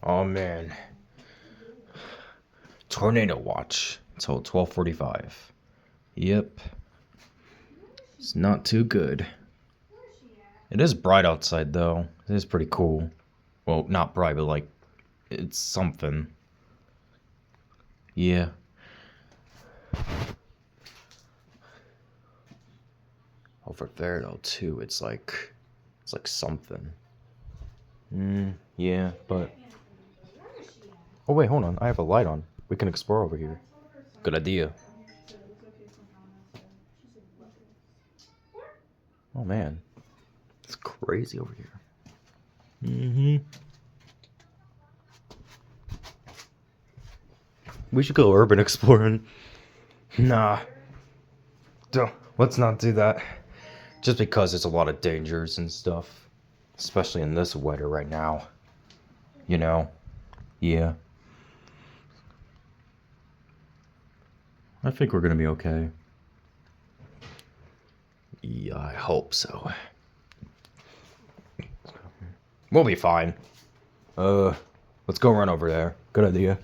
Oh man. Tornado watch until 12:45. Yep. It's not too good. It is bright outside though. It is pretty cool. Well, not bright, but like it's something. Yeah. Over there though too, it's like something. Yeah, but oh wait, hold on. I have a light on. We can explore over here. Good idea. Oh man. It's crazy over here. We should go urban exploring. Nah. Let's not do that. Just because there's a lot of dangers and stuff. Especially in this weather right now. You know? Yeah. I think we're gonna be okay. Yeah, I hope so. We'll be fine. Let's go run over there. Good idea.